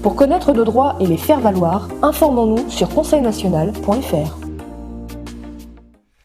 Pour connaître nos droits et les faire valoir, informons-nous sur conseilnational.fr.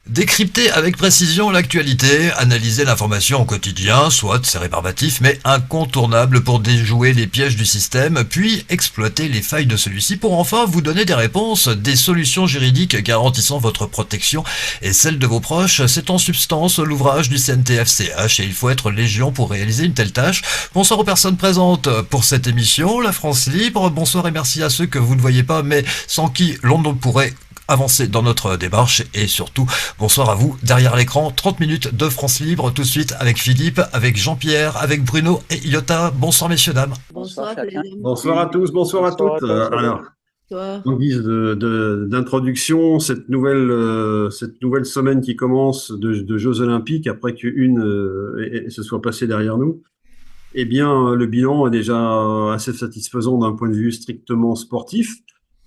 Décrypter avec précision l'actualité, analyser l'information au quotidien, soit c'est rébarbatif mais incontournable pour déjouer les pièges du système, puis exploiter les failles de celui-ci pour enfin vous donner des réponses, des solutions juridiques garantissant votre protection et celle de vos proches. C'est en substance l'ouvrage du CNTF/CH et il faut être légion pour réaliser une telle tâche. Bonsoir aux personnes présentes pour cette émission, La France Libre. Bonsoir et merci à ceux que vous ne voyez pas mais sans qui l'on ne pourrait avancer dans notre démarche et surtout bonsoir à vous derrière l'écran. 30 minutes de France Libre tout de suite avec Philippe, avec Jean-Pierre, avec Bruno et Iota. Bonsoir messieurs dames. Bonsoir. Bonsoir à tous, bonsoir à toutes. Alors, en guise d'introduction, cette nouvelle semaine qui commence de Jeux Olympiques, après qu'une se soit passée derrière nous, eh bien, le bilan est déjà assez satisfaisant d'un point de vue strictement sportif,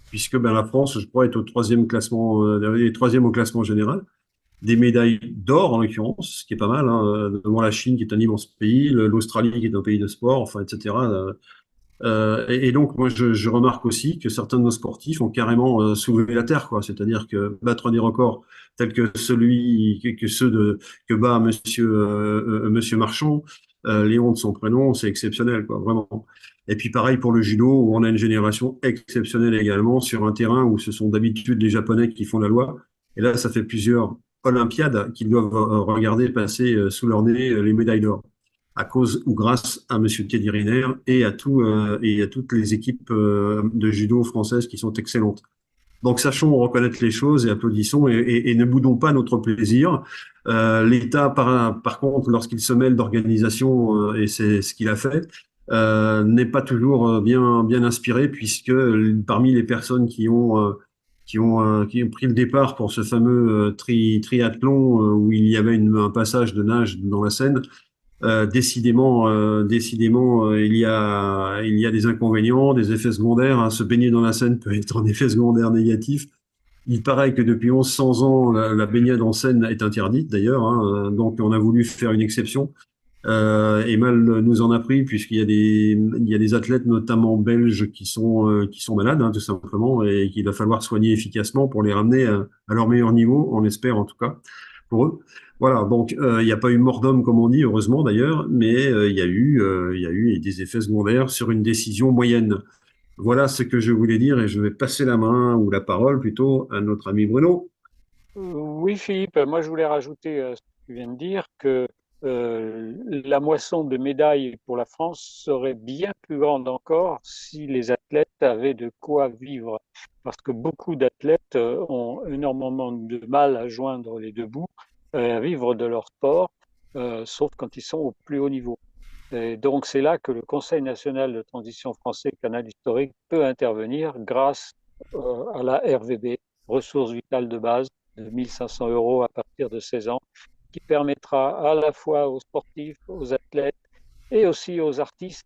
puisque la France, je crois, est au troisième au classement général. Des médailles d'or, en l'occurrence, ce qui est pas mal, hein, devant la Chine, qui est un immense pays, l'Australie, qui est un pays de sport, enfin, etc. Et donc, moi, je remarque aussi que certains de nos sportifs ont carrément soulevé la terre, quoi. C'est-à-dire que battre des records tels que ceux que bat Monsieur Marchand, Léon de son prénom, c'est exceptionnel, quoi, vraiment. Et puis pareil pour le judo, où on a une génération exceptionnelle également sur un terrain où ce sont d'habitude les Japonais qui font la loi. Et là, ça fait plusieurs Olympiades qu'ils doivent regarder passer sous leur nez les médailles d'or, à cause ou grâce à Monsieur Teddy Riner et à toutes les équipes de judo françaises qui sont excellentes. Donc sachons reconnaître les choses et applaudissons et ne boudons pas notre plaisir. L'État, par contre, lorsqu'il se mêle d'organisation, et c'est ce qu'il a fait, n'est pas toujours bien inspiré, puisque parmi les personnes qui ont pris le départ pour ce fameux triathlon où il y avait un passage de nage dans la Seine, décidément, il y a des inconvénients, des effets secondaires, hein. Se baigner dans la Seine peut être un effet secondaire négatif. Il paraît que depuis 1100 ans, la baignade en Seine est interdite d'ailleurs, hein. Donc on a voulu faire une exception. Et mal nous en a pris, puisqu'il y a des athlètes, notamment belges, qui sont malades, hein, tout simplement, et qu'il va falloir soigner efficacement pour les ramener à leur meilleur niveau, on espère en tout cas, pour eux. Voilà, donc il n'y a pas eu mort d'homme, comme on dit, heureusement d'ailleurs, mais il y a eu des effets secondaires sur une décision moyenne. Voilà ce que je voulais dire, et je vais passer la main, ou la parole plutôt, à notre ami Bruno. Oui, Philippe, moi je voulais rajouter ce que tu viens de dire, que la moisson de médailles pour la France serait bien plus grande encore si les athlètes avaient de quoi vivre. Parce que beaucoup d'athlètes ont énormément de mal à joindre les deux bouts, à vivre de leur sport, sauf quand ils sont au plus haut niveau. Et donc c'est là que le Conseil national de transition français canal historique peut intervenir grâce à la RVB, ressources vitales de base, de 1 500 € à partir de 16 ans, qui permettra à la fois aux sportifs, aux athlètes et aussi aux artistes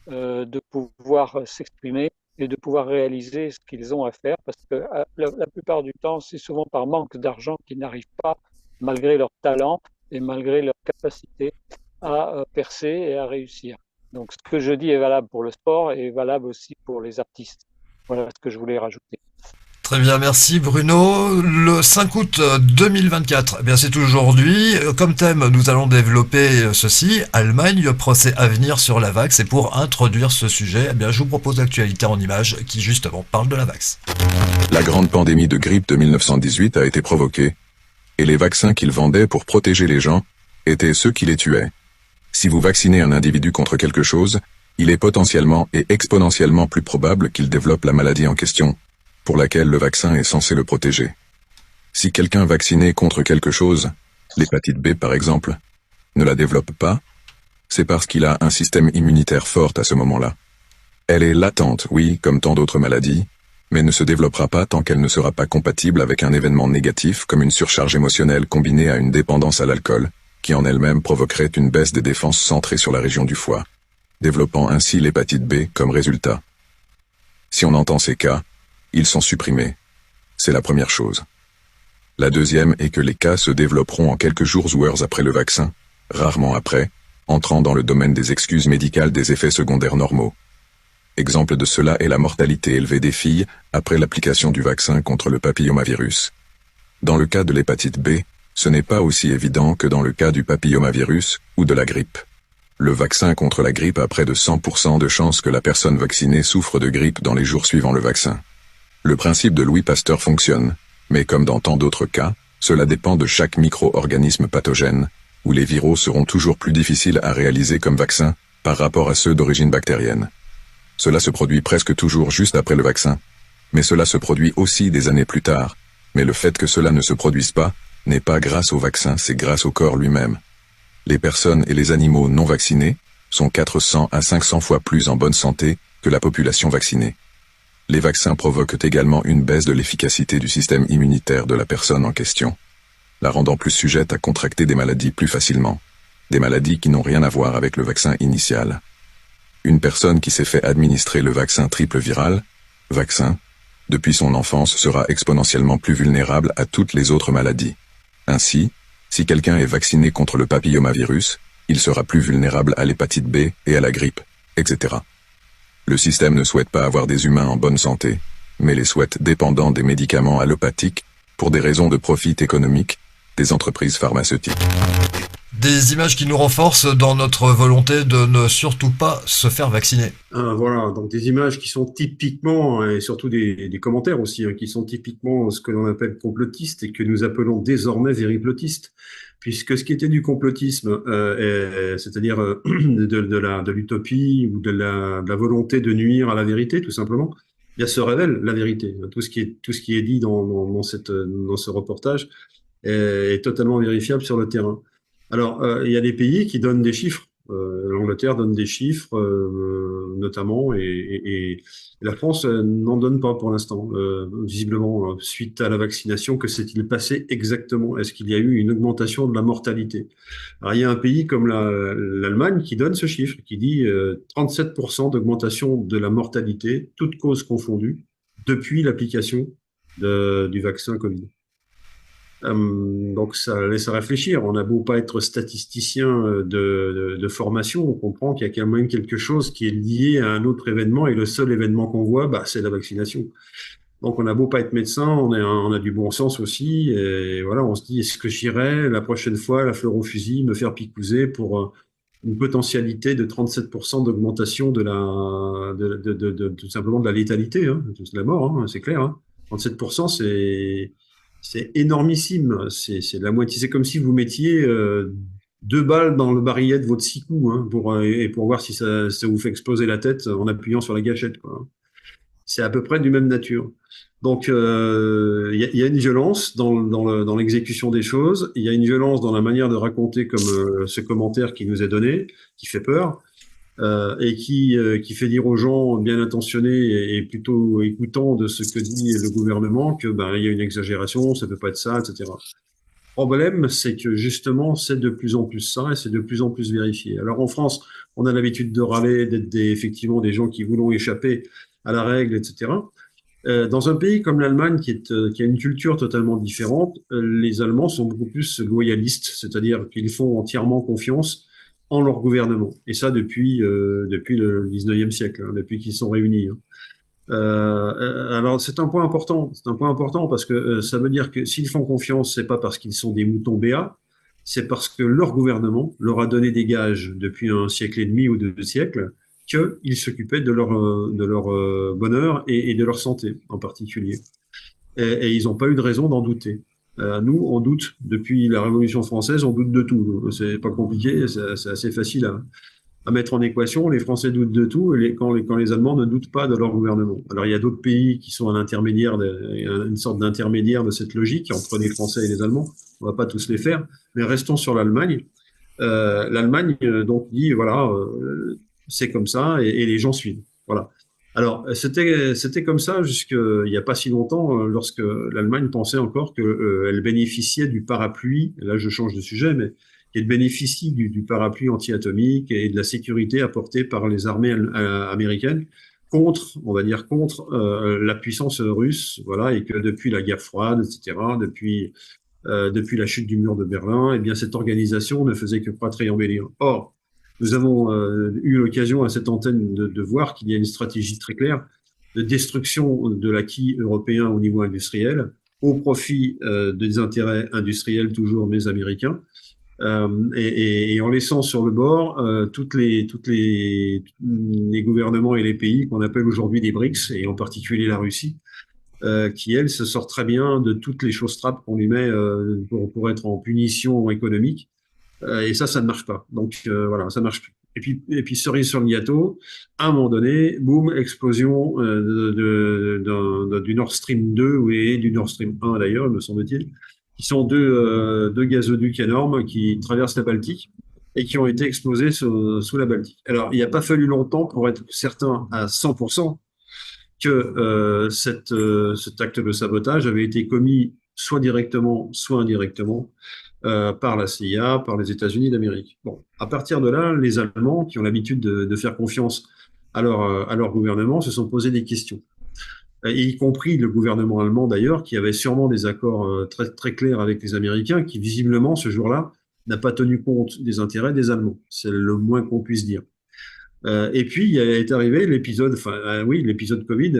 de pouvoir s'exprimer et de pouvoir réaliser ce qu'ils ont à faire, parce que la plupart du temps, c'est souvent par manque d'argent qu'ils n'arrivent pas, malgré leur talent et malgré leur capacité, à percer et à réussir. Donc ce que je dis est valable pour le sport et est valable aussi pour les artistes. Voilà ce que je voulais rajouter. Très bien, merci Bruno. Le 5 août 2024, eh bien c'est aujourd'hui. Comme thème, nous allons développer ceci. Allemagne, procès à venir sur la Vax. Et pour introduire ce sujet, eh bien je vous propose l'actualité en images qui justement parle de la Vax. La grande pandémie de grippe de 1918 a été provoquée. Et les vaccins qu'ils vendaient pour protéger les gens étaient ceux qui les tuaient. Si vous vaccinez un individu contre quelque chose, il est potentiellement et exponentiellement plus probable qu'il développe la maladie en question, pour laquelle le vaccin est censé le protéger. Si quelqu'un vacciné contre quelque chose, l'hépatite B par exemple, ne la développe pas, c'est parce qu'il a un système immunitaire fort à ce moment-là. Elle est latente, oui, comme tant d'autres maladies, mais ne se développera pas tant qu'elle ne sera pas compatible avec un événement négatif comme une surcharge émotionnelle combinée à une dépendance à l'alcool, qui en elle-même provoquerait une baisse des défenses centrées sur la région du foie, développant ainsi l'hépatite B comme résultat. Si on entend ces cas, ils sont supprimés. C'est la première chose. La deuxième est que les cas se développeront en quelques jours ou heures après le vaccin, rarement après, entrant dans le domaine des excuses médicales des effets secondaires normaux. Exemple de cela est la mortalité élevée des filles après l'application du vaccin contre le papillomavirus. Dans le cas de l'hépatite B, ce n'est pas aussi évident que dans le cas du papillomavirus ou de la grippe. Le vaccin contre la grippe a près de 100% de chances que la personne vaccinée souffre de grippe dans les jours suivant le vaccin. Le principe de Louis Pasteur fonctionne, mais comme dans tant d'autres cas, cela dépend de chaque micro-organisme pathogène, où les viraux seront toujours plus difficiles à réaliser comme vaccin par rapport à ceux d'origine bactérienne. Cela se produit presque toujours juste après le vaccin, mais cela se produit aussi des années plus tard, mais le fait que cela ne se produise pas n'est pas grâce au vaccin, c'est grâce au corps lui-même. Les personnes et les animaux non vaccinés sont 400 à 500 fois plus en bonne santé que la population vaccinée. Les vaccins provoquent également une baisse de l'efficacité du système immunitaire de la personne en question, la rendant plus sujette à contracter des maladies plus facilement, des maladies qui n'ont rien à voir avec le vaccin initial. Une personne qui s'est fait administrer le vaccin triple viral, vaccin, depuis son enfance sera exponentiellement plus vulnérable à toutes les autres maladies. Ainsi, si quelqu'un est vacciné contre le papillomavirus, il sera plus vulnérable à l'hépatite B et à la grippe, etc. Le système ne souhaite pas avoir des humains en bonne santé, mais les souhaite dépendants des médicaments allopathiques, pour des raisons de profit économique, des entreprises pharmaceutiques. Des images qui nous renforcent dans notre volonté de ne surtout pas se faire vacciner. Voilà, donc des images qui sont typiquement, et surtout des commentaires aussi, qui sont typiquement ce que l'on appelle complotistes et que nous appelons désormais vériplotistes. Puisque ce qui était du complotisme, c'est-à-dire de l'utopie ou de la volonté de nuire à la vérité, tout simplement, bien se révèle la vérité. Tout ce qui est dit dans ce reportage est totalement vérifiable sur le terrain. Alors, il y a des pays qui donnent des chiffres. L'Angleterre donne des chiffres, notamment, et la France n'en donne pas pour l'instant. Visiblement, suite à la vaccination, que s'est-il passé exactement? Est-ce qu'il y a eu une augmentation de la mortalité? Alors, il y a un pays comme l'Allemagne qui donne ce chiffre, qui dit 37% d'augmentation de la mortalité, toutes causes confondues, depuis l'application du vaccin Covid. Donc ça laisse à réfléchir. On a beau pas être statisticien de formation, on comprend qu'il y a quand même quelque chose qui est lié à un autre événement, et le seul événement qu'on voit, c'est la vaccination. Donc on a beau pas être médecin, on a du bon sens aussi, et voilà, on se dit, est-ce que j'irai la prochaine fois, la fleur au fusil, me faire picouser pour une potentialité de 37% d'augmentation tout simplement de la létalité, de la mort, c'est clair. 37%, c'est énormissime, c'est la moitié. C'est comme si vous mettiez 2 balles dans le barillet de votre 6 coups, pour voir si ça vous fait exploser la tête en appuyant sur la gâchette, quoi. C'est à peu près du même nature. Donc, il y a une violence dans l'exécution des choses. Il y a une violence dans la manière de raconter, comme ce commentaire qui nous est donné, qui fait peur. Et qui fait dire aux gens bien intentionnés et plutôt écoutants de ce que dit le gouvernement que il y a une exagération, ça peut pas être ça, etc. Le problème, c'est que justement, c'est de plus en plus ça et c'est de plus en plus vérifié. Alors en France, on a l'habitude de râler, d'être effectivement des gens qui voulons échapper à la règle, etc. Dans un pays comme l'Allemagne, qui a une culture totalement différente, les Allemands sont beaucoup plus loyalistes, c'est-à-dire qu'ils font entièrement confiance en leur gouvernement. Et ça depuis le 19e siècle, depuis qu'ils sont réunis. Alors c'est un point important. C'est un point important parce que ça veut dire que s'ils font confiance, c'est pas parce qu'ils sont des moutons béats, c'est parce que leur gouvernement leur a donné des gages depuis un siècle et demi ou 2 siècles qu'ils s'occupaient de leur bonheur et de leur santé en particulier. Et ils n'ont pas eu de raison d'en douter. Nous, on doute depuis la Révolution française, on doute de tout. C'est pas compliqué, c'est assez facile à mettre en équation. Les Français doutent de tout, quand les Allemands ne doutent pas de leur gouvernement. Alors il y a d'autres pays qui sont à l'intermédiaire, une sorte d'intermédiaire de cette logique entre les Français et les Allemands. On va pas tous les faire, mais restons sur l'Allemagne. L'Allemagne donc dit voilà, c'est comme ça et les gens suivent. Voilà. Alors, c'était comme ça jusqu'il n'y a pas si longtemps, lorsque l'Allemagne pensait encore qu'elle bénéficiait du parapluie, là je change de sujet, mais qu'elle bénéficie du parapluie anti-atomique et de la sécurité apportée par les armées américaines contre la puissance russe, voilà, et que depuis la guerre froide, etc., depuis la chute du mur de Berlin, eh bien cette organisation ne faisait que croître et embellir. Or, nous avons eu l'occasion à cette antenne de voir qu'il y a une stratégie très claire de destruction de l'acquis européen au niveau industriel, au profit des intérêts industriels toujours mais américains, et en laissant sur le bord les gouvernements et les pays qu'on appelle aujourd'hui les BRICS, et en particulier la Russie, qui, elle, se sort très bien de toutes les choses trappes qu'on lui met pour être en punition économique. Et ça ne marche pas. Donc voilà, ça marche plus. Et puis cerise sur le gâteau, à un moment donné, boum, explosion du Nord Stream 2 et du Nord Stream 1 d'ailleurs, me semble-t-il, qui sont deux gazoducs énormes qui traversent la Baltique et qui ont été explosés sous la Baltique. Alors, il n'y a pas fallu longtemps pour être certain à 100% que cet acte de sabotage avait été commis soit directement, soit indirectement par la CIA, par les États-Unis d'Amérique. Bon, à partir de là, les Allemands, qui ont l'habitude de faire confiance à leur gouvernement, se sont posé des questions. Et y compris le gouvernement allemand d'ailleurs, qui avait sûrement des accords très, très clairs avec les Américains, qui visiblement, ce jour-là, n'a pas tenu compte des intérêts des Allemands. C'est le moins qu'on puisse dire. Et puis, il est arrivé l'épisode Covid,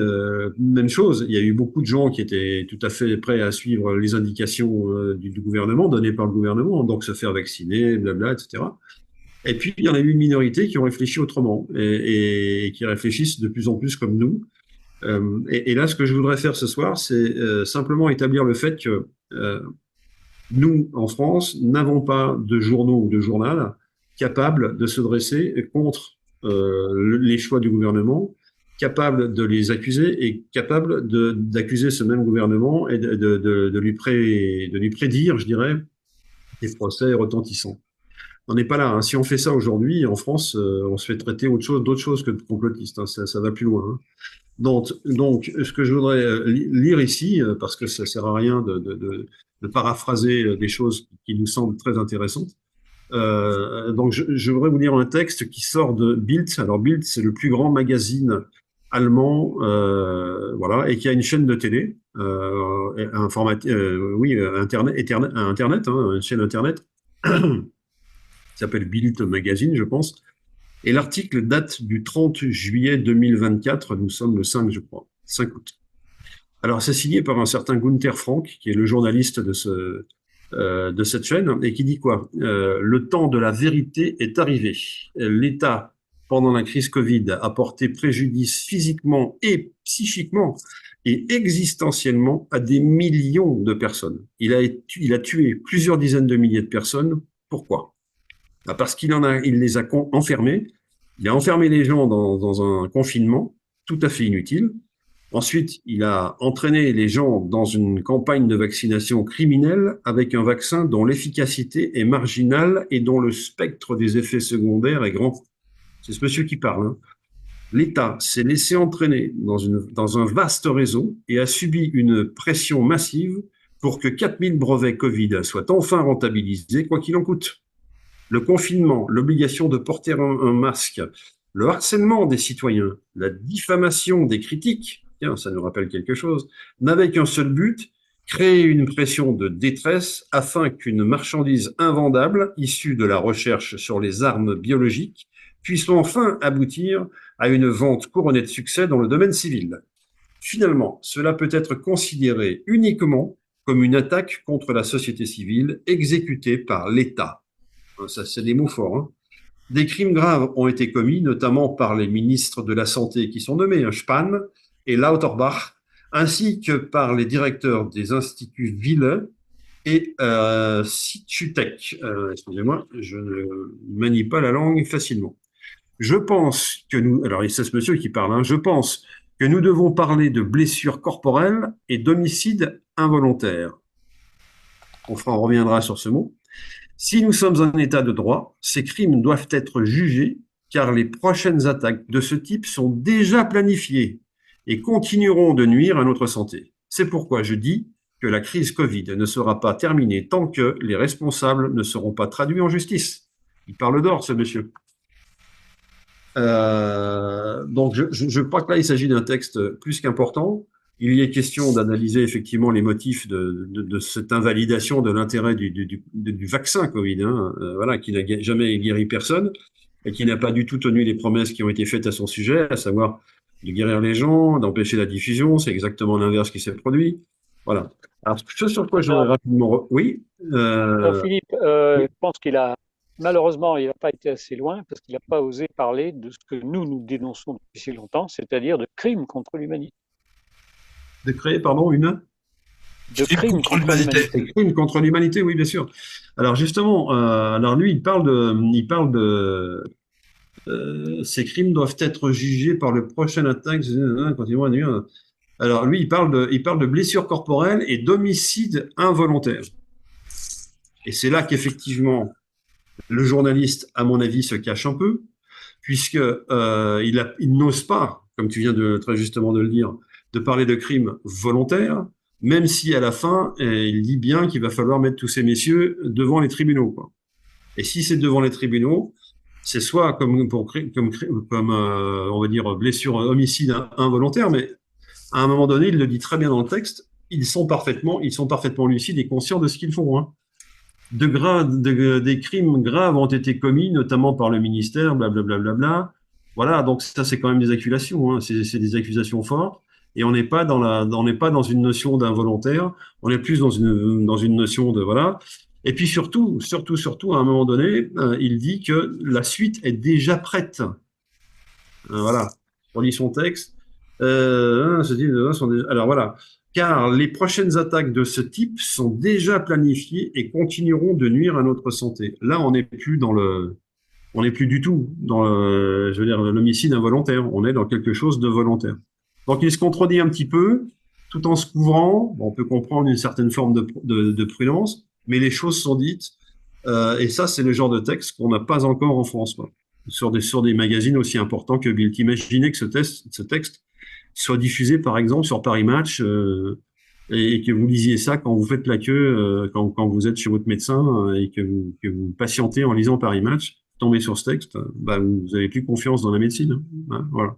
même chose. Il y a eu beaucoup de gens qui étaient tout à fait prêts à suivre les indications du gouvernement, données par le gouvernement, donc se faire vacciner, blabla, etc. Et puis, il y en a eu une minorité qui ont réfléchi autrement et qui réfléchissent de plus en plus comme nous. Et là, ce que je voudrais faire ce soir, c'est simplement établir le fait que nous, en France, n'avons pas de journaux ou de journal capables de se dresser contre les choix du gouvernement, capable de les accuser et capable d'accuser ce même gouvernement et de lui prédire, je dirais, des procès retentissants. On n'est pas là. Hein. Si on fait ça aujourd'hui, en France, on se fait traiter d'autre chose que de complotiste. Hein. Ça va plus loin. Hein. Donc, ce que je voudrais lire ici, parce que ça sert à rien de paraphraser des choses qui nous semblent très intéressantes, donc, je voudrais vous lire un texte qui sort de Bild. Alors, Bild, c'est le plus grand magazine allemand, voilà, et qui a une chaîne de télé, Internet, hein, une chaîne Internet, qui s'appelle Bild Magazine, je pense. Et l'article date du 30 juillet 2024. Nous sommes le 5, je crois, 5 août. Alors, c'est signé par un certain Gunther Frank, qui est le journaliste de cette chaîne, et qui dit quoi ? Le temps de la vérité est arrivé. L'État, pendant la crise Covid, a porté préjudice physiquement et psychiquement et existentiellement à des millions de personnes. Il a tué plusieurs dizaines de milliers de personnes. Pourquoi ? Parce qu'il les a enfermés. Il a enfermé les gens dans un confinement tout à fait inutile. Ensuite, il a entraîné les gens dans une campagne de vaccination criminelle avec un vaccin dont l'efficacité est marginale et dont le spectre des effets secondaires est grand. C'est ce monsieur qui parle. Hein. L'État s'est laissé entraîner dans un vaste réseau et a subi une pression massive pour que 4000 brevets Covid soient enfin rentabilisés, quoi qu'il en coûte. Le confinement, l'obligation de porter un masque, le harcèlement des citoyens, la diffamation des critiques, tiens, ça nous rappelle quelque chose, n'avait qu'un seul but, créer une pression de détresse afin qu'une marchandise invendable, issue de la recherche sur les armes biologiques, puisse enfin aboutir à une vente couronnée de succès dans le domaine civil. Finalement, cela peut être considéré uniquement comme une attaque contre la société civile exécutée par l'État. Ça, c'est des mots forts, hein. Des crimes graves ont été commis, notamment par les ministres de la Santé qui sont nommés, Spahn et Lauterbach, ainsi que par les directeurs des instituts Wille et Situtech. Excusez-moi, je ne manie pas la langue facilement. Je pense que nous, alors c'est ce monsieur qui parle, hein, je pense que nous devons parler de blessures corporelles et d'homicide involontaire. On reviendra sur ce mot. Si nous sommes un État de droit, ces crimes doivent être jugés car les prochaines attaques de ce type sont déjà planifiées et continueront de nuire à notre santé. C'est pourquoi je dis que la crise Covid ne sera pas terminée tant que les responsables ne seront pas traduits en justice. Il parle d'or, ce monsieur. Donc, je crois que là, il s'agit d'un texte plus qu'important. Il y est question d'analyser effectivement les motifs de cette invalidation de l'intérêt du vaccin Covid, hein, voilà, qui n'a jamais guéri personne. et qui n'a pas du tout tenu les promesses qui ont été faites à son sujet, à savoir de guérir les gens, d'empêcher la diffusion. C'est exactement l'inverse qui s'est produit. Voilà. Alors, ce sur quoi j'aurais rapidement... Oui. Philippe, je pense malheureusement, il n'a pas été assez loin parce qu'il n'a pas osé parler de ce que nous dénonçons depuis si longtemps, c'est-à-dire de crimes contre l'humanité. De créer, pardon, une... De crimes contre l'humanité. Des crimes contre l'humanité, oui, bien sûr. Alors justement, alors lui, il parle de ces crimes doivent être jugés par le prochain attaque. Alors lui, il parle de blessures corporelles et d'homicide involontaire. Et c'est là qu'effectivement, le journaliste, à mon avis, se cache un peu, puisque il n'ose pas, comme tu viens de très justement de le dire, de parler de crimes volontaires, même si à la fin, il dit bien qu'il va falloir mettre tous ces messieurs devant les tribunaux, quoi. Et si c'est devant les tribunaux, c'est soit comme on va dire blessure, homicide involontaire, mais à un moment donné, il le dit très bien dans le texte, ils sont parfaitement lucides et conscients de ce qu'ils font, hein. Des crimes graves ont été commis, notamment par le ministère, blablabla. Bla, bla, bla. Voilà, donc ça, c'est quand même des accusations, hein. C'est des accusations fortes. Et on n'est pas dans une notion d'involontaire. On est plus dans une notion de, voilà. Et puis surtout, à un moment donné, il dit que la suite est déjà prête. Voilà. On lit son texte. Alors voilà. Car les prochaines attaques de ce type sont déjà planifiées et continueront de nuire à notre santé. Là, on n'est plus du tout dans l'homicide involontaire. On est dans quelque chose de volontaire. Donc, il se contredit un petit peu, tout en se couvrant. Bon, on peut comprendre une certaine forme de prudence, mais les choses sont dites. Et ça, c'est le genre de texte qu'on n'a pas encore en France, quoi. Sur des magazines aussi importants que Bild. Imaginez que ce texte soit diffusé, par exemple, sur Paris Match, et que vous lisiez ça quand vous faites la queue, quand vous êtes chez votre médecin, et que vous patientez en lisant Paris Match, tombez sur ce texte, bah, vous n'avez plus confiance dans la médecine, hein, voilà.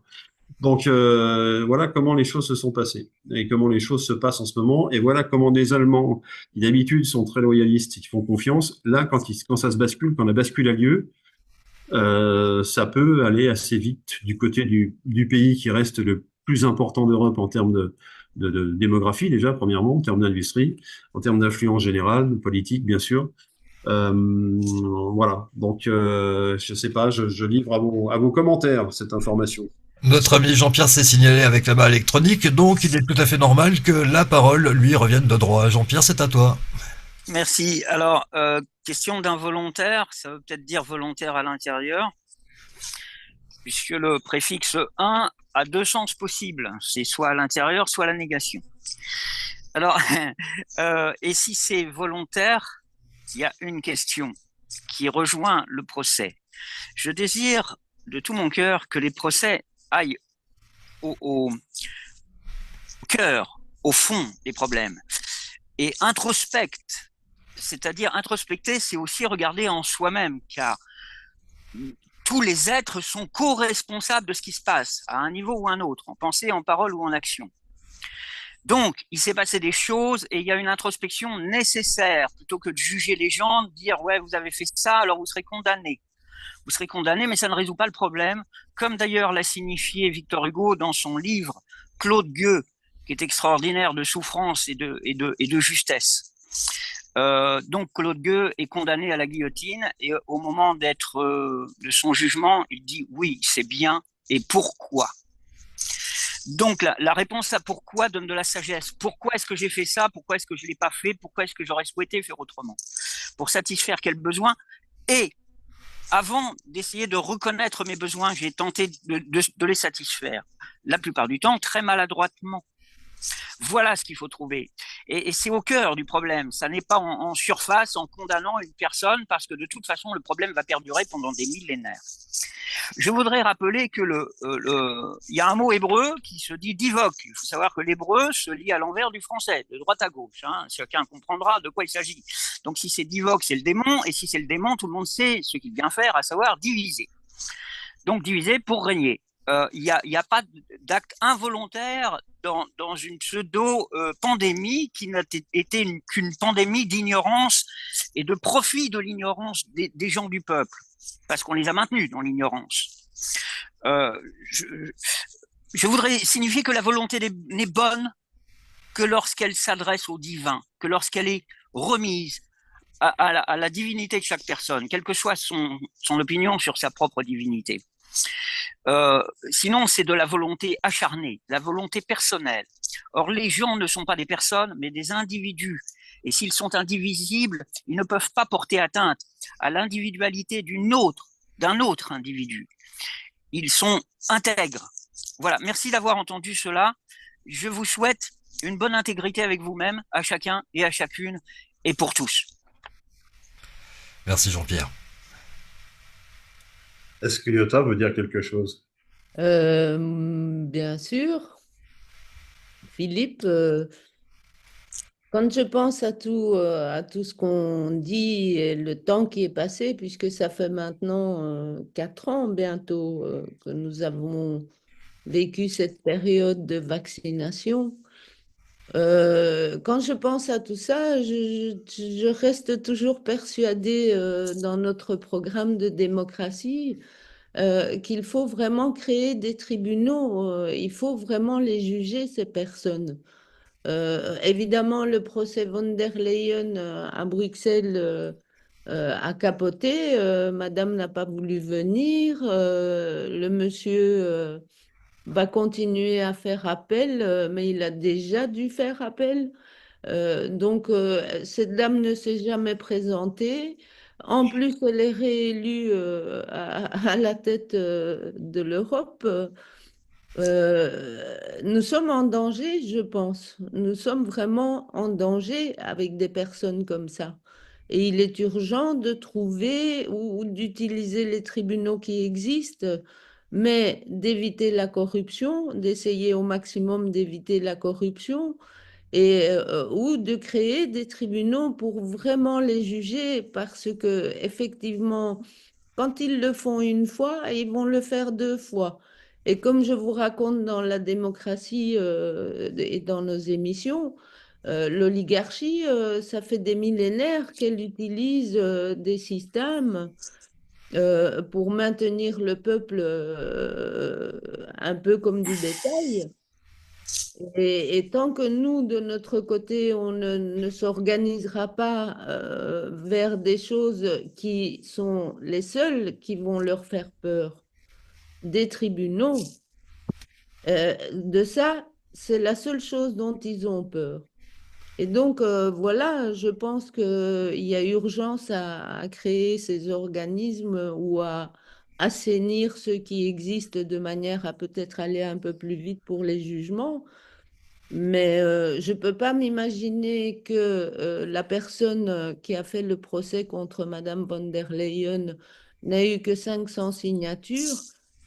Donc, voilà comment les choses se sont passées et comment les choses se passent en ce moment. Et voilà comment des Allemands, qui d'habitude sont très loyalistes et qui font confiance, là, quand ça se bascule, quand la bascule a lieu, ça peut aller assez vite du côté du pays qui reste le plus important d'Europe en termes de démographie, déjà, premièrement, en termes d'industrie, en termes d'influence générale, politique, bien sûr. Voilà. Donc, je sais pas, je livre à vos commentaires cette information. Notre ami Jean-Pierre s'est signalé avec la main électronique, donc il est tout à fait normal que la parole lui revienne de droit. Jean-Pierre, c'est à toi. Merci. Alors, question d'involontaire, ça veut peut-être dire volontaire à l'intérieur, puisque le préfixe 1 a deux sens possibles. C'est soit à l'intérieur, soit à la négation. Alors, et si c'est volontaire, il y a une question qui rejoint le procès. Je désire de tout mon cœur que les procès aillent au cœur, au fond des problèmes, et introspectent. C'est-à-dire introspecter, c'est aussi regarder en soi-même, car tous les êtres sont co-responsables de ce qui se passe, à un niveau ou un autre, en pensée, en parole ou en action. Donc, il s'est passé des choses et il y a une introspection nécessaire, plutôt que de juger les gens, de dire « ouais, vous avez fait ça, alors vous serez condamné ». Vous serez condamné, mais ça ne résout pas le problème, comme d'ailleurs l'a signifié Victor Hugo dans son livre « Claude Gueux », qui est extraordinaire de souffrance et de justesse. Donc Claude Gueux est condamné à la guillotine et au moment de son jugement, il dit « oui, c'est bien, et pourquoi ?» Donc la réponse à pourquoi donne de la sagesse. Pourquoi est-ce que j'ai fait ça? Pourquoi est-ce que je ne l'ai pas fait? Pourquoi est-ce que j'aurais souhaité faire autrement? Pour satisfaire quel besoin? Et avant d'essayer de reconnaître mes besoins, j'ai tenté de les satisfaire. La plupart du temps, très maladroitement. Voilà ce qu'il faut trouver. Et c'est au cœur du problème. Ça n'est pas en surface, en condamnant une personne, parce que de toute façon, le problème va perdurer pendant des millénaires. Je voudrais rappeler que il y a un mot hébreu qui se dit divoque. Il faut savoir que l'hébreu se lit à l'envers du français, de droite à gauche, hein. Chacun comprendra de quoi il s'agit. Donc si c'est divoque, c'est le démon, et si c'est le démon, tout le monde sait ce qu'il vient faire, à savoir diviser. Donc diviser pour régner. Il y a pas d'acte involontaire dans une pseudo-pandémie qui n'a été qu'une pandémie d'ignorance et de profit de l'ignorance des gens du peuple. parce qu'on les a maintenus dans l'ignorance. Je, je voudrais signifier que la volonté n'est bonne que lorsqu'elle s'adresse au divin, que lorsqu'elle est remise à la divinité de chaque personne, quelle que soit son opinion sur sa propre divinité. Sinon, c'est de la volonté acharnée, la volonté personnelle. Or, les gens ne sont pas des personnes, mais des individus. Et s'ils sont indivisibles, ils ne peuvent pas porter atteinte à l'individualité d'un autre individu. Ils sont intègres. Voilà, merci d'avoir entendu cela. Je vous souhaite une bonne intégrité avec vous-même, à chacun et à chacune, et pour tous. Merci Jean-Pierre. Est-ce que Yota veut dire quelque chose? Bien sûr. Philippe, quand je pense à tout ce qu'on dit et le temps qui est passé, puisque ça fait maintenant 4 ans bientôt que nous avons vécu cette période de vaccination, quand je pense à tout ça, je reste toujours persuadée dans notre programme de démocratie qu'il faut vraiment créer des tribunaux, il faut vraiment les juger, ces personnes. Évidemment, le procès von der Leyen à Bruxelles a capoté. Madame n'a pas voulu venir. Le monsieur va continuer à faire appel, mais il a déjà dû faire appel. Donc, cette dame ne s'est jamais présentée. En plus, elle est réélue à la tête de l'Europe. Nous sommes en danger, je pense. Nous sommes vraiment en danger avec des personnes comme ça. Et il est urgent de trouver ou d'utiliser les tribunaux qui existent, mais d'éviter la corruption, d'essayer au maximum d'éviter la corruption, et, ou de créer des tribunaux pour vraiment les juger, parce que effectivement, quand ils le font une fois, ils vont le faire 2 fois. Et comme je vous raconte dans la démocratie et dans nos émissions, l'oligarchie, ça fait des millénaires qu'elle utilise des systèmes pour maintenir le peuple un peu comme du bétail. Et tant que nous, de notre côté, on ne s'organisera pas vers des choses qui sont les seules qui vont leur faire peur, des tribunaux, de ça, c'est la seule chose dont ils ont peur. Et donc, voilà, je pense qu'il y a urgence à créer ces organismes ou à assainir ceux qui existent de manière à peut-être aller un peu plus vite pour les jugements. Mais je ne peux pas m'imaginer que la personne qui a fait le procès contre Madame von der Leyen n'a eu que 500 signatures.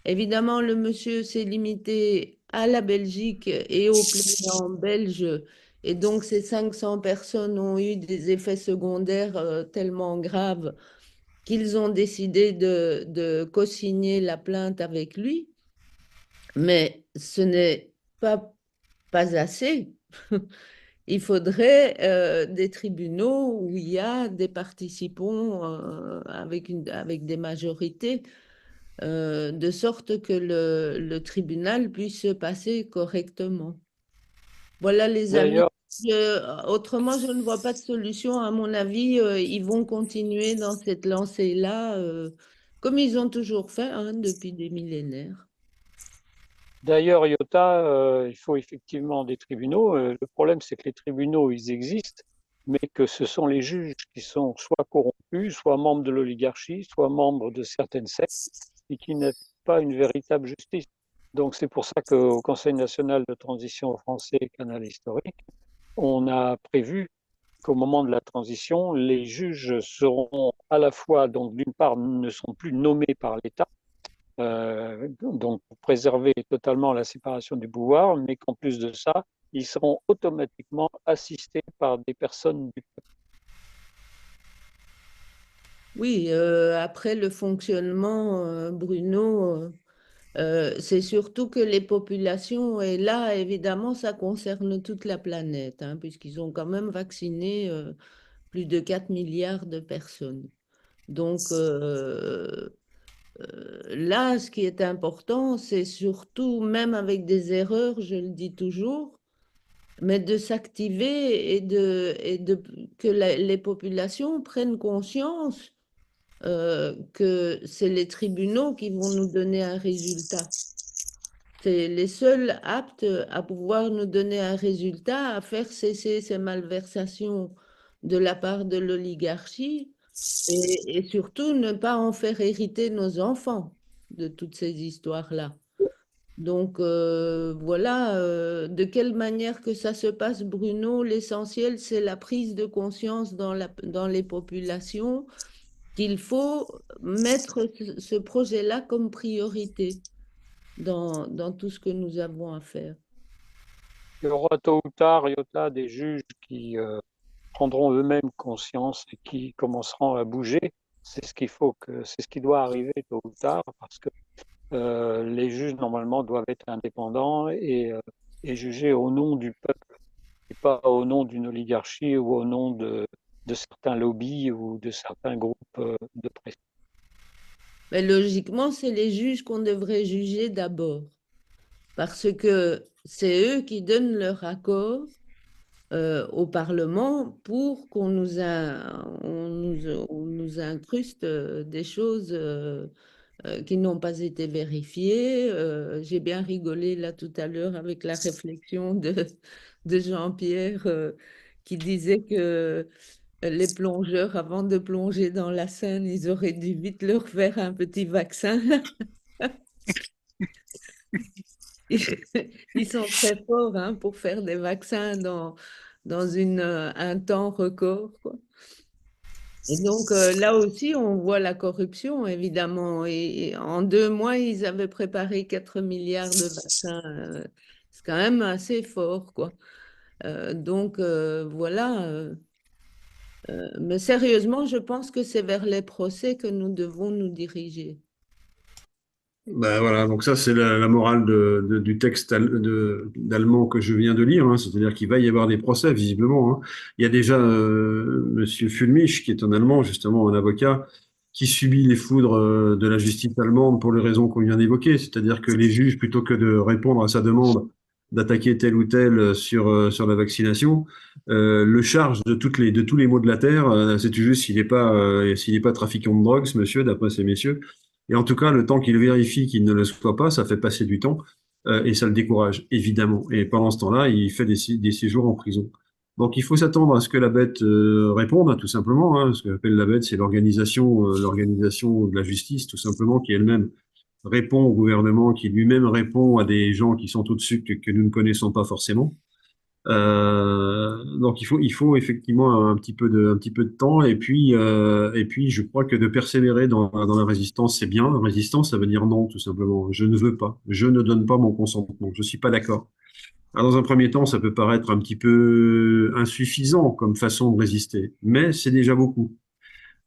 Évidemment, le monsieur s'est limité à la Belgique et au plaignant belge. Et donc, ces 500 personnes ont eu des effets secondaires tellement graves qu'ils ont décidé de co-signer la plainte avec lui. Mais ce n'est pas assez. Il faudrait des tribunaux où il y a des participants avec des majorités, de sorte que le tribunal puisse se passer correctement. Voilà les amis. Autrement, je ne vois pas de solution. À mon avis, ils vont continuer dans cette lancée-là, comme ils ont toujours fait hein, depuis des millénaires. D'ailleurs, Iota, il faut effectivement des tribunaux. Le problème, c'est que les tribunaux, ils existent, mais que ce sont les juges qui sont soit corrompus, soit membres de l'oligarchie, soit membres de certaines sectes, et qui n'ont pas une véritable justice. Donc, c'est pour ça qu'au Conseil national de transition français, canal historique, on a prévu qu'au moment de la transition, les juges seront à la fois, donc d'une part, ne sont plus nommés par l'État, donc pour préserver totalement la séparation du pouvoir, mais qu'en plus de ça, ils seront automatiquement assistés par des personnes du peuple. Oui, après le fonctionnement, Bruno, c'est surtout que les populations, et là, évidemment, ça concerne toute la planète, hein, puisqu'ils ont quand même vacciné plus de 4 milliards de personnes. Donc là, ce qui est important, c'est surtout, même avec des erreurs, je le dis toujours, mais de s'activer que les populations prennent conscience que c'est les tribunaux qui vont nous donner un résultat. C'est les seuls aptes à pouvoir nous donner un résultat, à faire cesser ces malversations de la part de l'oligarchie et surtout ne pas en faire hériter nos enfants de toutes ces histoires-là. Donc voilà, de quelle manière que ça se passe, Bruno, l'essentiel, c'est la prise de conscience dans les populations qu'il faut mettre ce projet-là comme priorité dans tout ce que nous avons à faire. Il y aura tôt ou tard, Iota, des juges qui prendront eux-mêmes conscience et qui commenceront à bouger. C'est ce qui doit arriver tôt ou tard, parce que les juges normalement doivent être indépendants et juger au nom du peuple et pas au nom d'une oligarchie ou au nom de certains lobbies ou de certains groupes de pression. Mais logiquement, c'est les juges qu'on devrait juger d'abord, parce que c'est eux qui donnent leur accord au Parlement pour qu'on on nous incruste des choses qui n'ont pas été vérifiées. J'ai bien rigolé là tout à l'heure avec la réflexion de Jean-Pierre qui disait que les plongeurs, avant de plonger dans la Seine, ils auraient dû vite leur faire un petit vaccin. Ils sont très forts hein, pour faire des vaccins dans un temps record, quoi. Et donc là aussi, on voit la corruption, évidemment. Et en 2 mois, ils avaient préparé 4 milliards de vaccins. C'est quand même assez fort, quoi. Donc voilà. Mais sérieusement, je pense que c'est vers les procès que nous devons nous diriger. Ben voilà, donc ça c'est la morale du texte d'allemand que je viens de lire, hein, c'est-à-dire qu'il va y avoir des procès visiblement, hein. Il y a déjà Monsieur Fulmich, qui est un Allemand, justement un avocat, qui subit les foudres de la justice allemande pour les raisons qu'on vient d'évoquer, c'est-à-dire que les juges, plutôt que de répondre à sa demande d'attaquer tel ou tel sur la vaccination, le charge de tous les maux de la terre. C'est juste s'il n'est pas trafiquant de drogue, ce monsieur, d'après ces messieurs. Et en tout cas, le temps qu'il vérifie qu'il ne le soit pas, ça fait passer du temps et ça le décourage, évidemment. Et pendant ce temps-là, il fait des séjours en prison. Donc, il faut s'attendre à ce que la bête réponde, hein, tout simplement, hein. Ce que j'appelle la bête, c'est l'organisation de la justice, tout simplement, qui elle-même répond au gouvernement, qui lui-même répond à des gens qui sont au-dessus que nous ne connaissons pas forcément. Donc il faut effectivement un petit peu de temps et puis je crois que de persévérer dans la résistance c'est bien. La résistance ça veut dire non tout simplement. Je ne veux pas, je ne donne pas mon consentement, je suis pas d'accord. Alors dans un premier temps ça peut paraître un petit peu insuffisant comme façon de résister, mais c'est déjà beaucoup.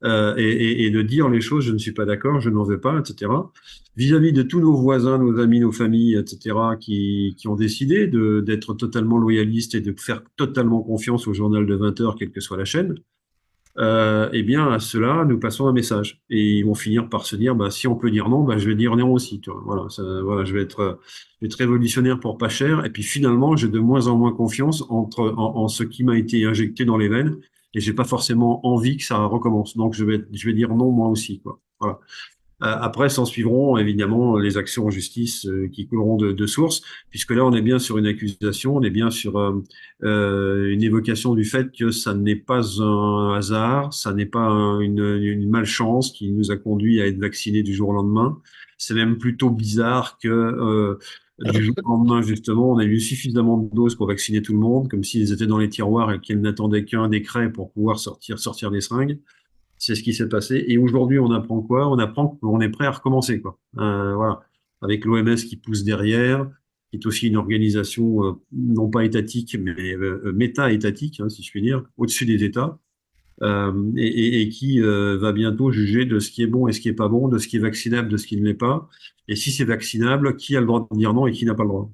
Et de dire les choses, je ne suis pas d'accord, je n'en veux pas, etc. Vis-à-vis de tous nos voisins, nos amis, nos familles, etc., qui ont décidé d'être totalement loyalistes et de faire totalement confiance au journal de 20 heures, quelle que soit la chaîne, eh bien, à ceux-là, nous passons un message. Et ils vont finir par se dire, bah, si on peut dire non, bah, je vais dire non aussi. Tu vois. Voilà, voilà, je vais être révolutionnaire pour pas cher. Et puis finalement, j'ai de moins en moins confiance en ce qui m'a été injecté dans les veines. Et j'ai pas forcément envie que ça recommence. Donc, je vais dire non moi aussi, quoi. Voilà. Après, s'en suivront évidemment les actions en justice qui couleront de source, puisque là, on est bien sur une accusation, on est bien sur une évocation du fait que ça n'est pas un hasard, ça n'est pas une malchance qui nous a conduit à être vaccinés du jour au lendemain. C'est même plutôt bizarre que du jour au lendemain, justement, on a eu suffisamment de doses pour vacciner tout le monde, comme s'ils étaient dans les tiroirs et qu'ils n'attendaient qu'un décret pour pouvoir sortir des seringues. C'est ce qui s'est passé. Et aujourd'hui, on apprend quoi? On apprend qu'on est prêt à recommencer, quoi. Voilà. Avec l'OMS qui pousse derrière, qui est aussi une organisation non pas étatique, mais méta-étatique, hein, si je puis dire, au-dessus des États, et qui va bientôt juger de ce qui est bon et ce qui est pas bon, de ce qui est vaccinable, de ce qui ne l'est pas. Et si c'est vaccinable, qui a le droit de dire non et qui n'a pas le droit?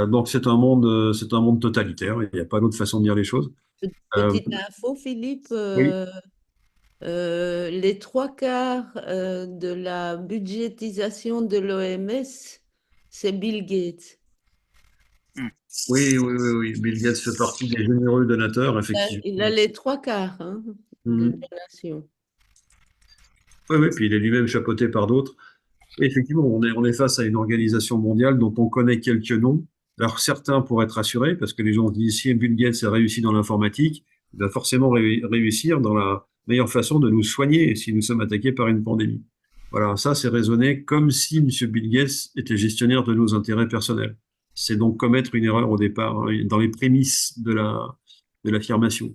Donc c'est un monde totalitaire. Il n'y a pas d'autre façon de dire les choses. Petite info, Philippe, Oui. les trois quarts de la budgétisation de l'OMS, c'est Bill Gates. Oui, oui, oui, oui. Bill Gates fait partie des généreux donateurs, effectivement. Il a les trois quarts de donation. Oui, oui, puis il est lui-même chapeauté par d'autres. Et effectivement, on est face à une organisation mondiale dont on connaît quelques noms. Alors certains pourraient être rassurés, parce que les gens se disent, si Bill Gates a réussi dans l'informatique, il va forcément réussir dans la meilleure façon de nous soigner si nous sommes attaqués par une pandémie. Voilà, ça c'est raisonné comme si M. Bill Gates était gestionnaire de nos intérêts personnels. C'est donc commettre une erreur au départ, hein, dans les prémices de l'affirmation.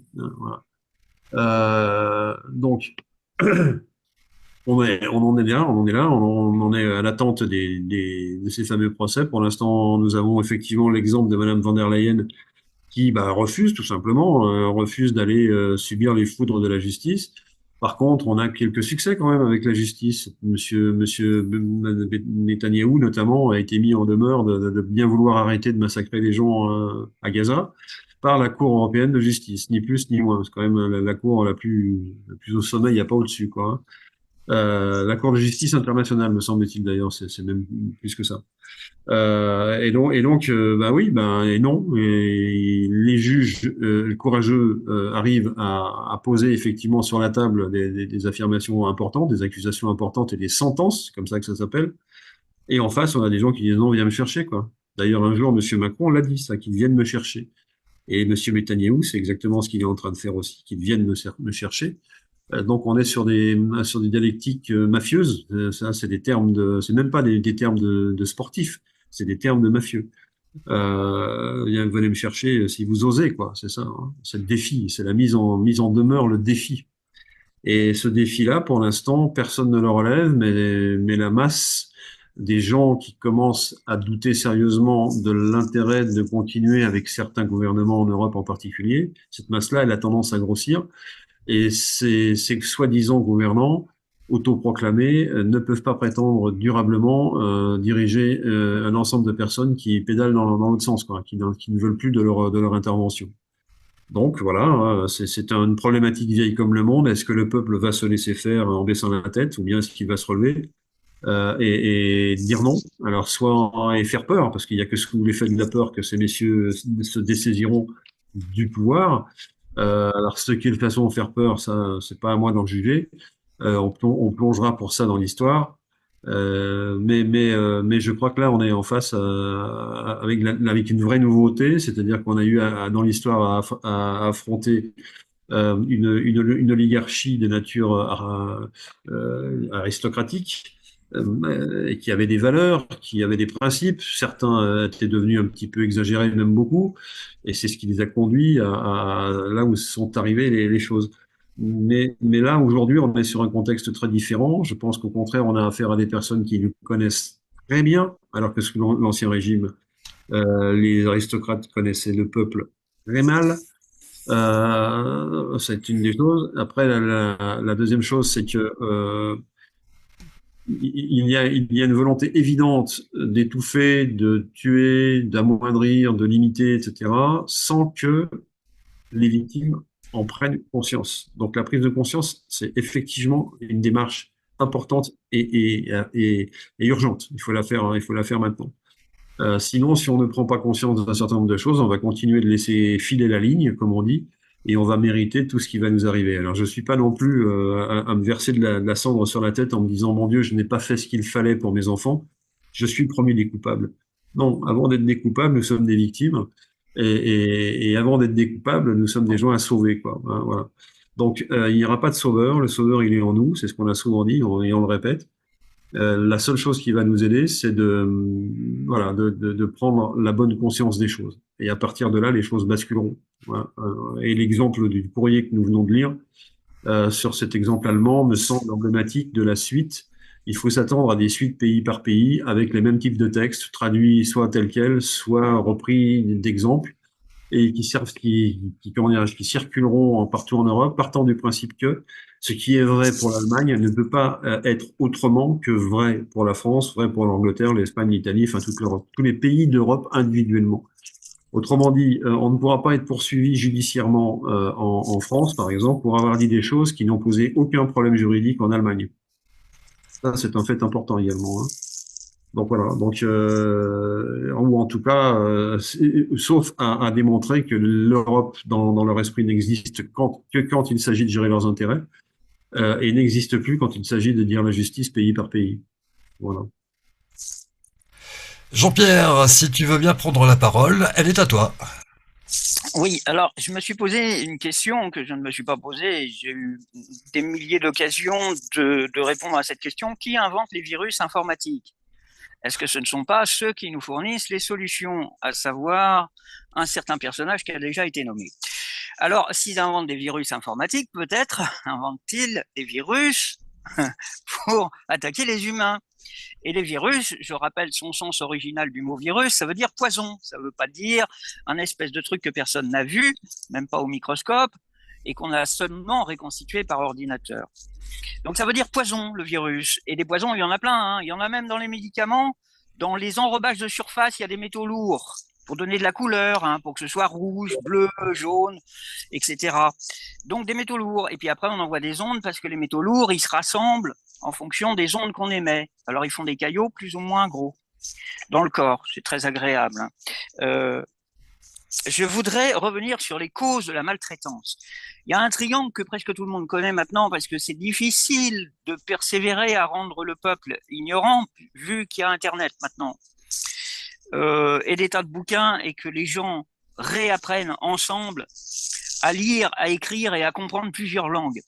Voilà. Donc, on en est là, on en est à l'attente de ces fameux procès. Pour l'instant, nous avons effectivement l'exemple de Madame von der Leyen qui refuse tout simplement, refuse d'aller subir les foudres de la justice. Par contre, on a quelques succès quand même avec la justice. Monsieur Netanyahou, notamment, a été mis en demeure de bien vouloir arrêter de massacrer les gens à Gaza par la Cour européenne de justice, ni plus ni moins. C'est quand même la cour la plus au sommet, il n'y a pas au-dessus, quoi. La Cour de justice internationale, me semble-t-il d'ailleurs, c'est même plus que ça. Et donc, oui, et non. Et les juges courageux arrivent à poser effectivement sur la table des affirmations importantes, des accusations importantes et des sentences, comme ça que ça s'appelle. Et en face, on a des gens qui disent non, viens me chercher, quoi. D'ailleurs, un jour, M. Macron l'a dit, ça, qu'ils viennent me chercher. Et M. Netanyahou, c'est exactement ce qu'il est en train de faire aussi, qu'ils viennent me chercher. Donc on est sur des dialectiques mafieuses. Ça, c'est des termes c'est même pas des termes de sportifs, c'est des termes de mafieux. Venez me chercher si vous osez, quoi. C'est ça, hein. C'est le défi, c'est la mise en demeure, le défi. Et ce défi-là, pour l'instant, personne ne le relève, mais la masse des gens qui commencent à douter sérieusement de l'intérêt de continuer avec certains gouvernements en Europe en particulier, cette masse-là, elle a tendance à grossir. Et ces soi-disant gouvernants autoproclamés ne peuvent pas prétendre durablement diriger un ensemble de personnes qui pédalent dans l'autre sens, quoi, qui ne veulent plus de leur intervention. Donc voilà, c'est une problématique vieille comme le monde. Est-ce que le peuple va se laisser faire en baissant la tête, ou bien est-ce qu'il va se relever et dire non? Alors soit et faire peur, parce qu'il n'y a que sous l'effet de la peur que ces messieurs se dessaisiront du pouvoir. Alors, ce qui est de toute façon faire peur, ça, c'est pas à moi d'en juger. On plongera pour ça dans l'histoire. Mais je crois que là, on est en face avec une vraie nouveauté, c'est-à-dire qu'on a eu dans l'histoire à affronter une oligarchie de nature aristocratique, et qui avait des valeurs, qui avait des principes. Certains étaient devenus un petit peu exagérés, même beaucoup, et c'est ce qui les a conduits à là où sont arrivées les choses. Mais là, aujourd'hui, on est sur un contexte très différent. Je pense qu'au contraire, on a affaire à des personnes qui nous connaissent très bien, alors que sous l'Ancien Régime, les aristocrates connaissaient le peuple très mal. C'est une des choses. Après, la deuxième chose, c'est que il y a une volonté évidente d'étouffer, de tuer, d'amoindrir, de limiter, etc., sans que les victimes en prennent conscience. Donc la prise de conscience, c'est effectivement une démarche importante et urgente. Il faut la faire maintenant. Sinon, si on ne prend pas conscience d'un certain nombre de choses, on va continuer de laisser filer la ligne, comme on dit, et on va mériter tout ce qui va nous arriver. Alors, je ne suis pas non plus à me verser de la cendre sur la tête en me disant « Mon Dieu, je n'ai pas fait ce qu'il fallait pour mes enfants. Je suis le premier des coupables. » Non, avant d'être des coupables, nous sommes des victimes. Et avant d'être des coupables, nous sommes des gens à sauver, quoi. Hein, voilà. Donc, il n'y aura pas de sauveur. Le sauveur, il est en nous. C'est ce qu'on a souvent dit et on le répète. La seule chose qui va nous aider, c'est de prendre la bonne conscience des choses. Et à partir de là, les choses basculeront. Voilà. Et l'exemple du courrier que nous venons de lire, sur cet exemple allemand, me semble emblématique de la suite. Il faut s'attendre à des suites pays par pays avec les mêmes types de textes, traduits soit tels quels, soit repris d'exemples, et qui circuleront partout en Europe, partant du principe que ce qui est vrai pour l'Allemagne ne peut pas être autrement que vrai pour la France, vrai pour l'Angleterre, l'Espagne, l'Italie, enfin toute l'Europe, tous les pays d'Europe individuellement. Autrement dit, on ne pourra pas être poursuivi judiciairement en France, par exemple, pour avoir dit des choses qui n'ont posé aucun problème juridique en Allemagne. Ça, c'est un fait important également. Hein. Donc voilà. Donc, ou en tout cas, sauf à démontrer que l'Europe, dans leur esprit, n'existe que quand il s'agit de gérer leurs intérêts, et n'existe plus quand il s'agit de dire la justice pays par pays. Voilà. Jean-Pierre, si tu veux bien prendre la parole, elle est à toi. Oui, alors je me suis posé une question que je ne me suis pas posée. J'ai eu des milliers d'occasions de répondre à cette question. Qui invente les virus informatiques? Est-ce que ce ne sont pas ceux qui nous fournissent les solutions, à savoir un certain personnage qui a déjà été nommé? Alors, s'ils inventent des virus informatiques, peut-être inventent-ils des virus pour attaquer les humains. Et les virus, je rappelle son sens original du mot virus, ça veut dire poison. Ça ne veut pas dire un espèce de truc que personne n'a vu, même pas au microscope, et qu'on a seulement reconstitué par ordinateur. Donc ça veut dire poison, le virus. Et des poisons, il y en a plein. Hein. Il y en a même dans les médicaments. Dans les enrobages de surface, il y a des métaux lourds pour donner de la couleur, hein, pour que ce soit rouge, bleu, jaune, etc. Donc des métaux lourds. Et puis après, on envoie des ondes parce que les métaux lourds, ils se rassemblent en fonction des ondes qu'on émet. Alors, ils font des caillots plus ou moins gros dans le corps. C'est très agréable. Hein. Je voudrais revenir sur les causes de la maltraitance. Il y a un triangle que presque tout le monde connaît maintenant parce que c'est difficile de persévérer à rendre le peuple ignorant vu qu'il y a Internet maintenant et des tas de bouquins et que les gens réapprennent ensemble à lire, à écrire et à comprendre plusieurs langues.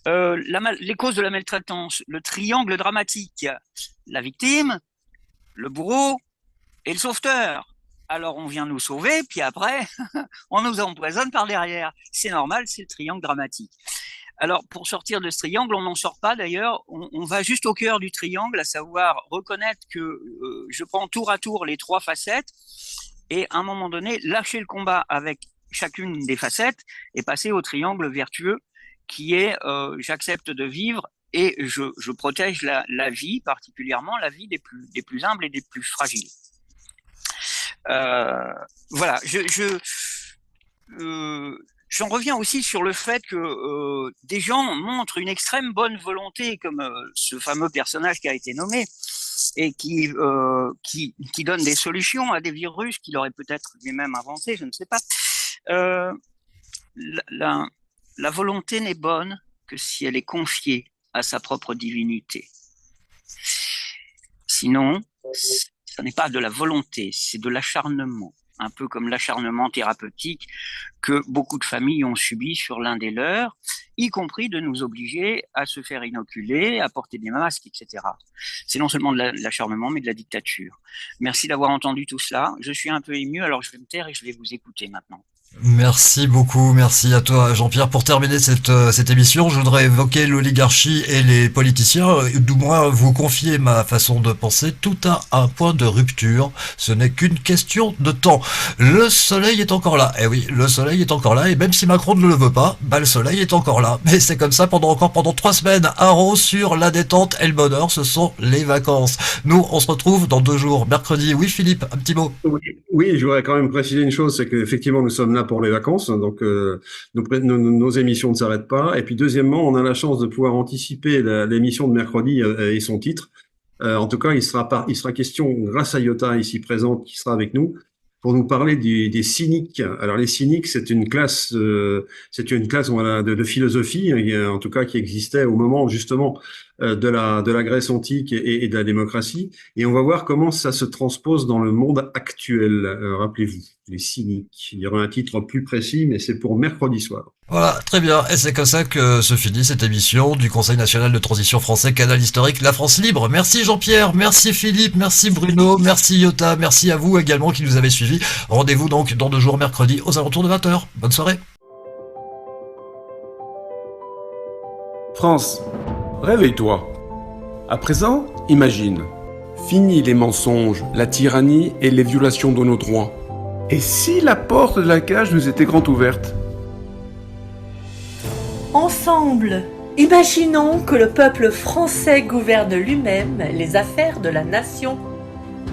Les causes de la maltraitance, le triangle dramatique, la victime, le bourreau et le sauveteur. Alors on vient nous sauver, puis après, on nous empoisonne par derrière. C'est normal, c'est le triangle dramatique. Alors pour sortir de ce triangle, on n'en sort pas d'ailleurs, on va juste au cœur du triangle, à savoir reconnaître que je prends tour à tour les trois facettes et à un moment donné, lâcher le combat avec chacune des facettes et passer au triangle vertueux qui est j'accepte de vivre et je protège la vie, particulièrement la vie des plus humbles et des plus fragiles. Voilà, j'en reviens aussi sur le fait que des gens montrent une extrême bonne volonté, comme ce fameux personnage qui a été nommé, et qui donne des solutions à des virus qu'il aurait peut-être lui-même inventés, je ne sais pas. La volonté n'est bonne que si elle est confiée à sa propre divinité. Sinon, ce n'est pas de la volonté, c'est de l'acharnement, un peu comme l'acharnement thérapeutique que beaucoup de familles ont subi sur l'un des leurs, y compris de nous obliger à se faire inoculer, à porter des masques, etc. C'est non seulement de l'acharnement, mais de la dictature. Merci d'avoir entendu tout cela. Je suis un peu ému, alors je vais me taire et je vais vous écouter maintenant. Merci beaucoup, merci à toi Jean-Pierre. Pour terminer cette émission, je voudrais évoquer l'oligarchie et les politiciens, du moins vous confier ma façon de penser. Tout a un point de rupture, ce n'est qu'une question de temps. Le soleil est encore là, eh oui, le soleil est encore là, et même si Macron ne le veut pas, le soleil est encore là. Mais c'est comme ça pendant 3 semaines, un rond sur la détente et le bonheur, ce sont les vacances. Nous, on se retrouve dans 2 jours, mercredi. Oui Philippe, un petit mot. Oui, je voudrais quand même préciser une chose, c'est qu'effectivement nous sommes là pour les vacances, donc nos émissions ne s'arrêtent pas. Et puis deuxièmement, on a la chance de pouvoir anticiper l'émission de mercredi et son titre. En tout cas, il sera question, grâce à Iota ici présente, qui sera avec nous, pour nous parler des cyniques. Alors les cyniques, c'est une classe voilà, de philosophie, en tout cas qui existait au moment justement de la Grèce antique et de la démocratie. Et on va voir comment ça se transpose dans le monde actuel. Rappelez-vous, les cyniques. Il y aura un titre plus précis, mais c'est pour mercredi soir. Voilà, très bien. Et c'est comme ça que se finit cette émission du Conseil national de transition français, canal historique La France Libre. Merci Jean-Pierre, merci Philippe, merci Bruno, merci Iota, merci à vous également qui nous avez suivis. Rendez-vous donc dans 2 jours, mercredi, aux alentours de 20h. Bonne soirée. France, réveille-toi. À présent, imagine. Fini les mensonges, la tyrannie et les violations de nos droits. Et si la porte de la cage nous était grande ouverte ? Ensemble, imaginons que le peuple français gouverne lui-même les affaires de la nation.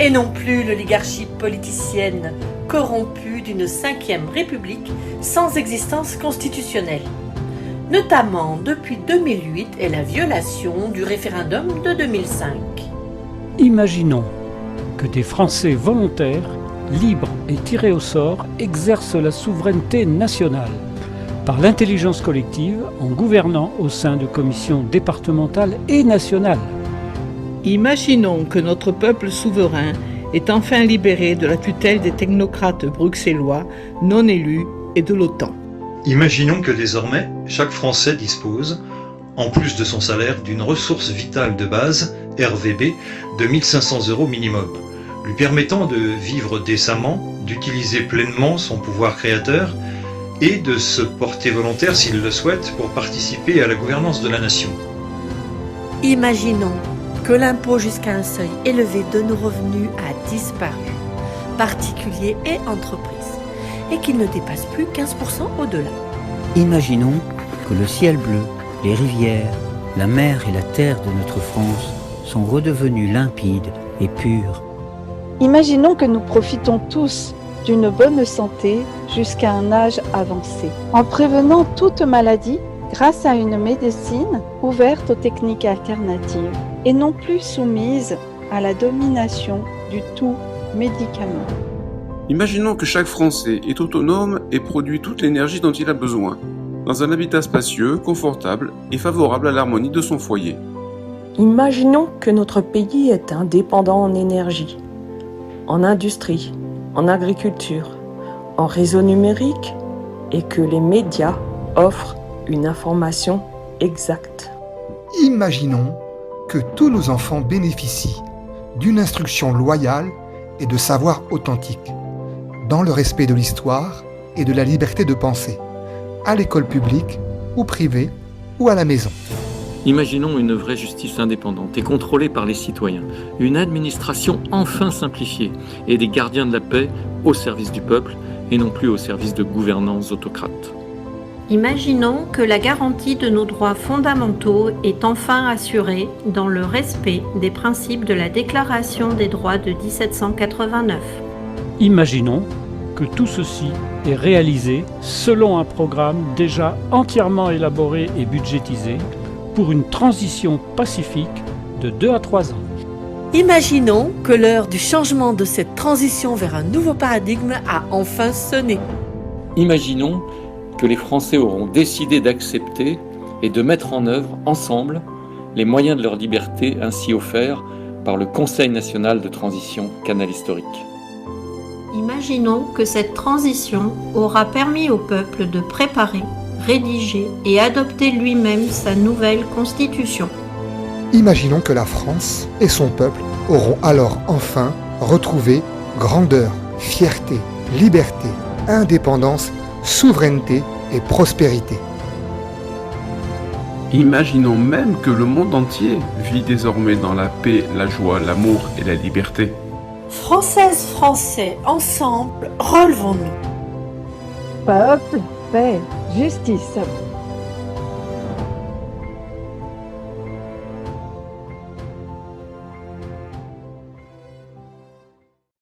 et non plus l'oligarchie politicienne corrompue d'une 5e République sans existence constitutionnelle, notamment depuis 2008 et la violation du référendum de 2005. Imaginons que des Français volontaires, libres et tirés au sort, exercent la souveraineté nationale par l'intelligence collective en gouvernant au sein de commissions départementales et nationales. Imaginons que notre peuple souverain est enfin libéré de la tutelle des technocrates bruxellois non élus et de l'OTAN. Imaginons que désormais, chaque Français dispose, en plus de son salaire, d'une ressource vitale de base, RVB, de 1 500 € minimum, lui permettant de vivre décemment, d'utiliser pleinement son pouvoir créateur et de se porter volontaire s'il le souhaite pour participer à la gouvernance de la nation. Imaginons que l'impôt jusqu'à un seuil élevé de nos revenus a disparu, particuliers et entreprises, et qu'il ne dépasse plus 15% au-delà. Imaginons que le ciel bleu, les rivières, la mer et la terre de notre France sont redevenus limpides et purs. Imaginons que nous profitons tous d'une bonne santé jusqu'à un âge avancé, en prévenant toute maladie grâce à une médecine ouverte aux techniques alternatives et non plus soumise à la domination du tout médicament. Imaginons que chaque Français est autonome et produit toute l'énergie dont il a besoin, dans un habitat spacieux, confortable et favorable à l'harmonie de son foyer. Imaginons que notre pays est indépendant en énergie, en industrie, en agriculture, en réseau numérique et que les médias offrent une information exacte. Imaginons que tous nos enfants bénéficient d'une instruction loyale et de savoirs authentiques, dans le respect de l'histoire et de la liberté de penser, à l'école publique ou privée ou à la maison. Imaginons une vraie justice indépendante et contrôlée par les citoyens, une administration enfin simplifiée et des gardiens de la paix au service du peuple et non plus au service de gouvernants autocrates. Imaginons que la garantie de nos droits fondamentaux est enfin assurée dans le respect des principes de la Déclaration des droits de 1789. Imaginons que tout ceci est réalisé selon un programme déjà entièrement élaboré et budgétisé pour une transition pacifique de 2 à 3 ans. Imaginons que l'heure du changement de cette transition vers un nouveau paradigme a enfin sonné. Imaginons que les Français auront décidé d'accepter et de mettre en œuvre ensemble les moyens de leur liberté ainsi offerts par le Conseil national de transition Canal historique. Imaginons que cette transition aura permis au peuple de préparer, rédiger et adopter lui-même sa nouvelle constitution. Imaginons que la France et son peuple auront alors enfin retrouvé grandeur, fierté, liberté, indépendance, souveraineté et prospérité. Imaginons même que le monde entier vit désormais dans la paix, la joie, l'amour et la liberté. Françaises, Français, ensemble, relevons-nous. Peuple, paix, justice.